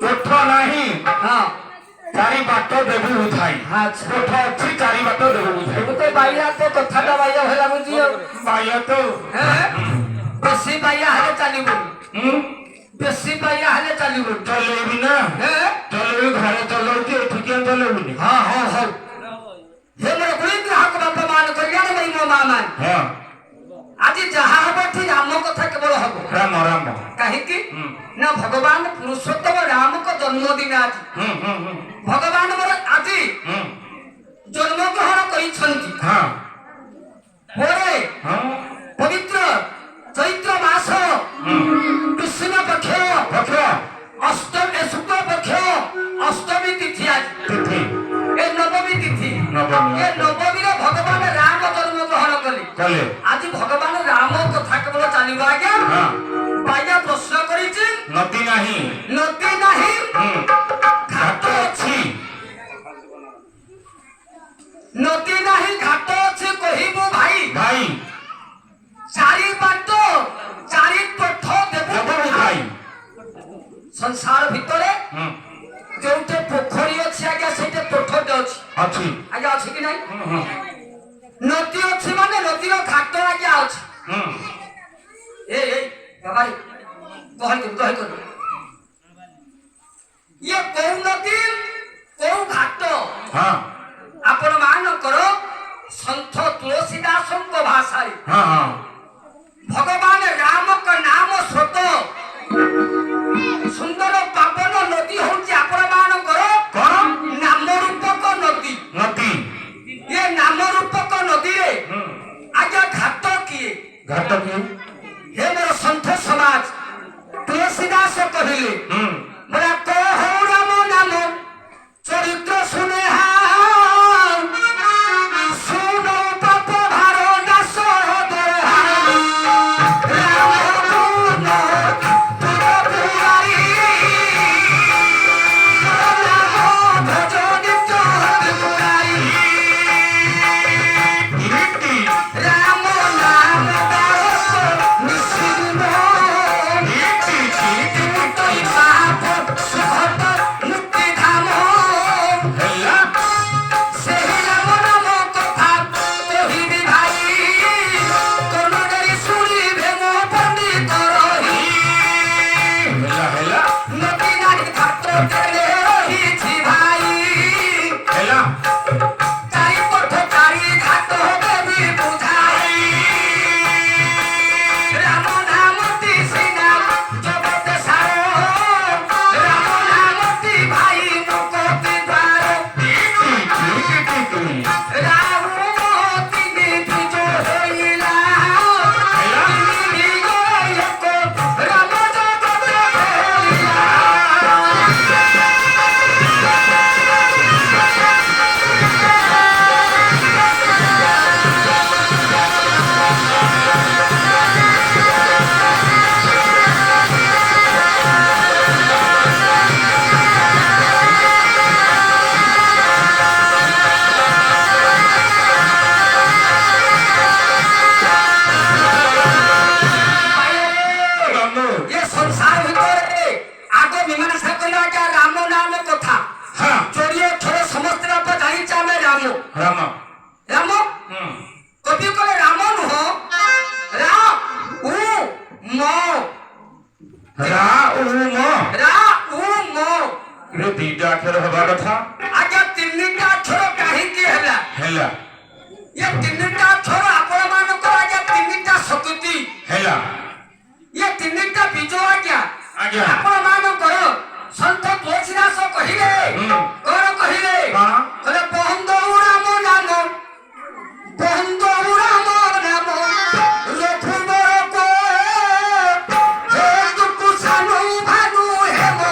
ତୁଠ ନାହିଁ ହଁ ଚାରି ବାଟ ଦେବୁ ବୁଝାଇ ଆଚ୍ଛା ତୁଠ ଅଛି ଚାରି ବାଟ ଦେବୁ ବୁଝାଇ ମୁଁ ତ ବାଇଆ ତ କଥାଟା ବାଇଆ ଭଲ ଲାଗୁଛି ଆଉ ବାଇଆ ତ ବେଶୀ ବାଇଆ ହେଲେ ଚାଲିବୁ ହୁଁ ବେଶୀ ବାଇଆ ହେଲେ ଚାଲିବୁ ଚଲେଇବି ନା ଚଲେଇବି ଘରେ ଚଲଉଛି ଏଠି କିଏ ଚଲେଇବୁନି ହଁ ହଁ ହଉ ହେ ମୋର ଗୁଳି ଗ୍ରାହକ ବାପା ମାନ କଲ୍ୟାଣ ଭାଇ ମୋ ମା ମାନ ହଁ ଆଜି ଯାହା ହବ ଏଠି ରାମ କଥା କେବଳ ହବ ରାମ ରାମ କାହିଁକି ନା ଭଗବାନ ପୁରୁଷୋତ୍ତମ ରାମଙ୍କ ଜନ୍ମଦିନ ଆଜି ଭଗବାନ ମୋର ଆଜି ଜନ୍ମଗ୍ରହଣ କରିଛନ୍ତି ହଁ ପରେ ହଁ ପବିତ୍ର ଚୈତ୍ର ମାସ କୃଷ୍ଣ ପକ୍ଷ ଅଷ୍ଟମୀ ଶୁକ୍ଳ ପକ୍ଷ ଅଷ୍ଟମୀ ତିଥି ଆଜି ତିଥି ଏ ନବମୀ ତିଥି ନବମୀ ଏ ନବମୀରେ ଭଗବାନ ରାମ ଜନ୍ମଗ୍ରହଣ କଲେ କଲେ ଆଜି ଭଗବାନ ରାମ କଥା କେବଳ ଚାଲିବ ଆଜ୍ଞା ହଁ ବାଇଆ ପ୍ରଶ୍ନ କରିଛି ନଦୀ ନାହିଁ ନଦୀ ନାହିଁ ଘାଟ ଅଛି ନଦୀ ନାହିଁ ଘାଟ ଅଛି କହିବୁ ଭାଇ ଭାଇ ଚାରି ବାଟ ଚାରି ପଥ ଦେବୁ ଦେବୁ ଭାଇ ଭାଇ ସଂସାର ଭିତରେ ଯୋଉଠି ପୋଖରୀ ଅଛି ଆଜ୍ଞା ସେଇଠି ପଥଟେ ଅଛି ଅଛି ଆଜ୍ଞା ଅଛି କି ନାହିଁ ନଦୀ ଅଛି ମାନେ ନଦୀର ଘାଟ ଆଜ୍ଞା ଅଛି এই বাবাই গহল করু ইয়ে কোন নদী কোন ঘাট হ্যাঁ আপন মানকর সন্ত তুলসীদাসଙ୍କ ভাষায় হ্যাঁ হ্যাঁ ভগবান রামক নাম স্রোত সুন্দর পাবন নদী হচ্ছে আপন মানকর নাম রূপক নদী নদী এ নাম রূপক নদীরে আজ্ঞা ঘাট কিয়ে ঘাট কি हे मोर संत समाज तुलसीदास कहिले बोला कहो राम नाम चरित्र सुने सुनो पाप भार दास ଦିଟା ଅକ୍ଷର ହେବା କଥା ଆଜ୍ଞା ତିନିଟା ଅକ୍ଷର କାହିଁକି ହେଲା ହେଲା ये ତିନିଟା ଅକ୍ଷର ଆପଣ ମାନଙ୍କର ଆଜ୍ଞା ତିନିଟା ଶକ୍ତି ହେଲା ये ତିନିଟା ବୀଜ ଆଜ୍ଞା ଆଜ୍ଞା ଆପଣ ମାନଙ୍କର ସନ୍ଥ ତୁଳସୀଦାସ କହିଲେ କଣ କହିଲେ କହିଲେ ବନ୍ଦଉ ରାମ ନାମ ବନ୍ଦଉ ରାମ ନାମ ରଘୁବର କୋ ହେ ତୁକୁ ସାନୁ ଭାନୁ ହେ ମୋ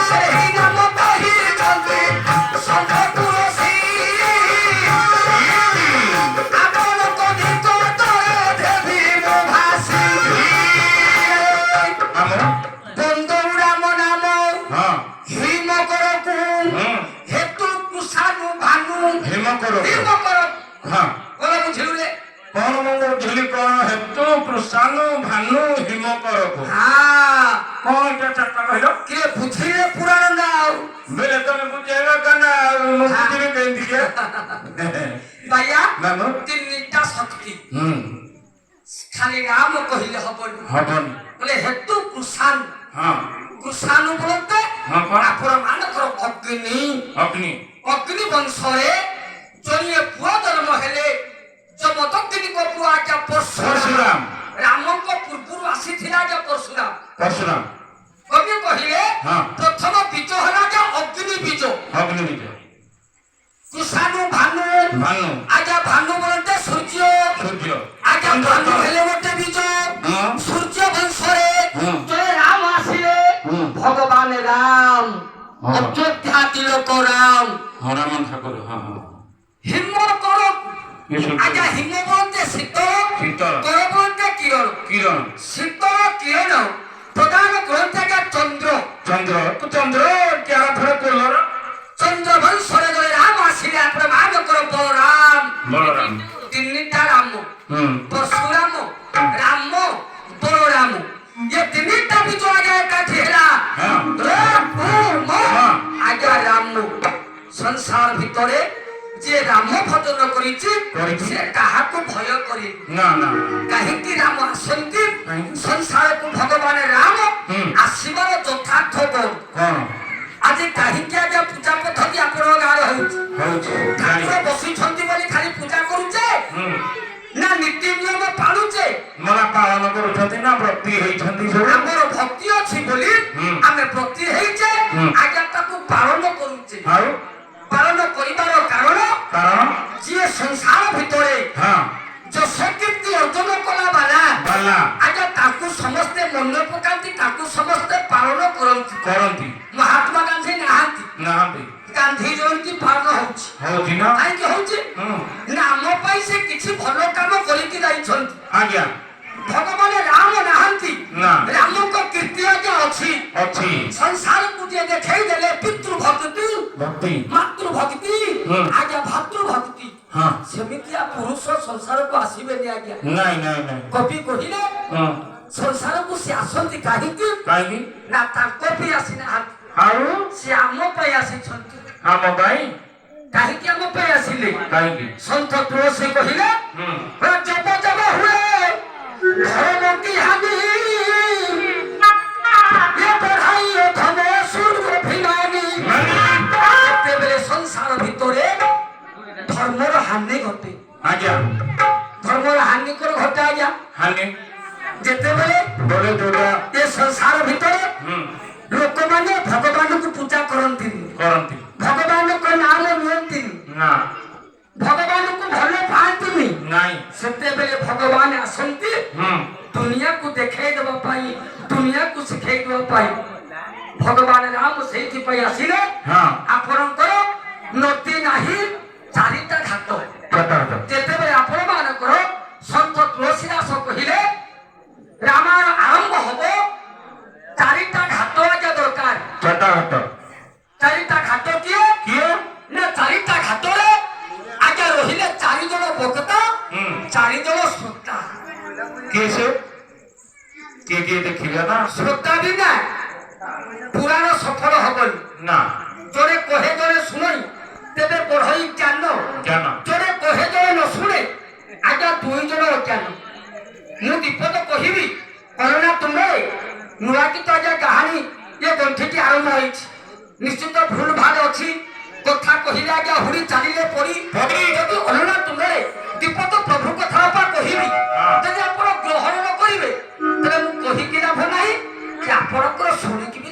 ସେହି ନାମ କହି ଜଲ୍ଦି ସନ୍ଥ ତୁଳସୀ ଆପଣଙ୍କ ନିକଟରେ ଦେବି କୁଷାନୁ ଭାନୁ ହିମ କରକୁ হ্যাঁ କଣ ଏଟା ଚାରିଟା କହିଲ কে বুঝিলে পুরাণ নাও ବେଲେ ତମେ ବୁଝେଇବ କାନା ମୁଁ ବୁଝିବି କେମିତି କେ ভাইয়া ନାମ তিনটা শক্তি ହୁଁ খালি রাম কহিলে হবনি ହବନି বলে হেতু কুষাণ ହଁ কুষাণু বলতে ହଁ କଣ ଆପଣ ମାନଙ୍କର ଅଗ୍ନି ଅଗ୍ନି ଅଗ୍ନି ବଂଶରେ ଜଣିଏ ପୁଅ ଜନ୍ମ ହେଲେ ଯମଦଗ୍ନିଙ୍କ ପୁଅ ଆଜ୍ଞା ପରଶୁରାମ ପରଶୁରାମ ରାମଙ୍କ ପୂର୍ବରୁ ଆସିଥିଲା ଆଜ୍ଞା ପରଶୁରାମ ପରଶୁରାମ କବି କହିଲେ ହଁ ପ୍ରଥମ ବୀଜ ହେଲା ଆଜ୍ଞା ଅଗ୍ନି ବୀଜ ଅଗ୍ନି ବୀଜ କୁଷାଣୁ ଭାନୁ ଭାନୁ ଆଜ୍ଞା ଭାନୁ ବୋଲତେ ସୂର୍ଯ୍ୟ ସୂର୍ଯ୍ୟ ଆଜ୍ଞା ଭାନୁ ହେଲେ ଗୋଟେ ବୀଜ ହଁ ସୂର୍ଯ୍ୟ ବଂଶରେ ହଁ ଜୟ ରାମ ଆସିଲେ ହଁ ଭଗବାନ ରାମ ହଁ। ଅଯୋଧ୍ୟା ତିଲକ ରାମ ହଁ ରାମ ଠାକୁର ହଁ ହଁ হিম কর ଏ ସୂର୍ଯ୍ୟ আজ্ঞা হিম বলতে শীতল ଶୀତଳ কর বলতে কিরণ କିରଣ শীতল কিরণ প্রধান গ্রন্থ আজ্ঞা চন্দ্র ଚନ୍ଦ୍ର ଚନ୍ଦ୍ର ଚାର ଥର କୋଲର চন্দ্র বংশরে জয় রাম আসিলে আপনার মানকর বলরাম ବଳରାମ তিনটা রাম ହୁଁ পরশুরাম রাম বলরাম ये তিনটা বিজয় আজ্ঞা একাঠি হেলা হ্যাঁ আজ্ঞা রাম সংসার ভিতরে যে রাম ভজন করেছে করেছে। সে কাহাকে ভয় করে ନା ନା কাহিকি রাম আসନ୍ତି କାହିଁକି? সংসারକୁ ভগবান রাম ହୁଁ। ଆସିବାର ଯଥାର୍ଥ କଣ କଣ ଆଜି କାହିଁକି ଆଜ୍ଞା ପୂଜା ପଦ୍ଧତି ଆପଣଙ୍କ ଗାଁରେ ହଉଛି ହଉଛି ଠାକୁର ଜାଣି ବସିଛନ୍ତି ବୋଲି ଖାଲି ପୂଜା କରୁଛେ ହୁଁ ନା ନୀତି ନିୟମ ପାଳୁଛେ ମଲା ପାଳନ କରୁଛନ୍ତି ନା ବ୍ରତୀ ହେଇଛନ୍ତି ସବୁ ଆମର ଭକ୍ତି ଅଛି ବୋଲି ହୁଁ। ଆମେ ପ୍ରତି ହେଇଛେ ହୁଁ। ଆଜ୍ଞା ତାକୁ ପାଳନ କରୁଛେ ଆଉ ପାଳନ କରିବାର କାରଣ କାରଣ ଯିଏ ସଂସାର ଭିତରେ ହଁ ଯଶ କୀର୍ତ୍ତି ଅର୍ଜନ କଲା ବାଲା ବାଲା ଆଜ୍ଞା ତାକୁ ସମସ୍ତେ ମନେ ପକାନ୍ତି ତାକୁ ସମସ୍ତେ ପାଳନ କରନ୍ତି କରନ୍ତି ମହାତ୍ମା ଗାନ୍ଧୀ ନାହାନ୍ତି ନାହାନ୍ତି ଗାନ୍ଧୀ ଜୟନ୍ତୀ ପାଳନ ହଉଛି ହଉଛି ନା କାହିଁକି ହଉଛି ହୁଁ ନା ଆମ ପାଇଁ ସେ କିଛି ଭଲ କାମ କରିକି ଯାଇଛନ୍ତି ଆଜ୍ଞା ଭଗବାନ ରାମ ନାହାନ୍ତି ନା ରାମଙ୍କ କୀର୍ତ୍ତି ଆଜ୍ଞା ଅଛି ଅଛି ସଂସାରକୁ ଯିଏ ଦେଖେଇ ଦେଲେ ପିତୃ ଭକ୍ତି ଭକ୍ତି ମାତୃ ଭକ୍ତି ହୁଁ। ଆଜ୍ଞା ଭାତୃ ଭକ୍ତି ହଁ ସେମିତିଆ ପୁରୁଷ ସଂସାରକୁ ଆସିବେନି ଆଜ୍ଞା ନାଇଁ ନାଇଁ ନାଇଁ କବି କହିଲେ ହଁ ସଂସାରକୁ ସେ ଆସନ୍ତି କାହିଁକି କାହିଁକି ନା ତାଙ୍କ ପାଇଁ ଆସିନାହାନ୍ତି ଆଉ ସେ ଆମ ପାଇଁ ଆସିଛନ୍ତି ଆମ ପାଇଁ କାହିଁକି ଆମ ପାଇଁ ଆସିଲେ କାହିଁକି ସନ୍ଥ ତୁଳସୀ କହିଲେ ହୁଁ ଜବ ଜବ ହୁଏ ଧର୍ମଟି ହାନି ଏ ବଢ଼ାଇ ଧନ ସୁର ଭିନାନି ଯେତେବେଳେ ସଂସାର ଭିତରେ ଧର୍ମର ହାନି ଘଟେ ଆଜ୍ଞା ଧର୍ମର ହାନି କର ଘଟେ ଆଜ୍ଞା ହାନି ଯେତେବେଳେ ବଳେ ଯୋଉଟା ଏ ସଂସାର ଭିତରେ ହୁଁ ଲୋକମାନେ ଭଗବାନଙ୍କୁ ପୂଜା କରନ୍ତିନି କରନ୍ତି ଭଗବାନଙ୍କ ନାମ ନିଅନ୍ତିନି ନା ଭଗବାନଙ୍କୁ ଭଲ ପାଆନ୍ତିନି ନାଇଁ ସେତେବେଳେ ଭଗବାନ ଆସନ୍ତି ହୁଁ ଦୁନିଆକୁ ଦେଖେଇ ଦେବା ପାଇଁ ଦୁନିଆକୁ ଶିଖେଇ ଦେବା ପାଇଁ ଭଗବାନ ରାମ ସେଇଥିପାଇଁ ଆସିଲେ ହଁ ଆପଣଙ୍କର ନଦୀ ନାହିଁ ଚାରିଟା ଘାଟ କଥାଟା ଯେତେବେଳେ ଆପଣ ମାନଙ୍କର ସନ୍ଥ ତୁଳସୀଦାସ କହିଲେ ରାମାୟଣ ଆରମ୍ଭ ହବ ଚାରିଟା ଘାଟ ଆଜ୍ଞା ଦରକାର ଚଟାଘଟ ଚାରିଟା ଘାଟ କିଏ କିଏ ନା ଚାରିଟା ଘାଟରେ ଆଜ୍ଞା ରହିଲେ 4 ଜଣ ବକ୍ତା ହୁଁ 4 ଜଣ ଶ୍ରୋତା କିଏ ସେ କିଏ ଦେଖିବେ ନା ଶ୍ରୋତା ବିନା ପୁରାଣ ସଫଳ ହବନି ନା ଜଣେ କହେ ଜଣେ ଶୁଣେ ତେବେ ବଢଇ ଜ୍ଞାନ ଜ୍ଞାନ ଜଣେ କହେ ଜଣେ ନ ଶୁଣେ ଆଜ୍ଞା 2 ଜଣ ଅଜ୍ଞାନ ମୁଁ ବିପଦ କହିବି କରୋନା ତୁମେ ନୂଆ ଗୀତ ଆଜ୍ଞା କାହାଣୀ ଏ ଗଣ୍ଠିଟି ଆରମ୍ଭ ହେଇଛି ନିଶ୍ଚିତ ଭୁଲ ଭାଲ ଅଛି କଥା କହିଲେ ଆଜ୍ଞା ହୁଡ଼ି ଚାଲିଲେ ପଡ଼ି ଯଦି ଅଲଣା ତୁମେ ବିପଦ ପ୍ରଭୁ କଥା ବାପା କହିବି ଯଦି ଆପଣ ଗ୍ରହଣ ନ କରିବେ ତେବେ ମୁଁ କହିକି ଲାଭ ନାହିଁ କି ଆପଣଙ୍କର ଶୁଣିକି ବି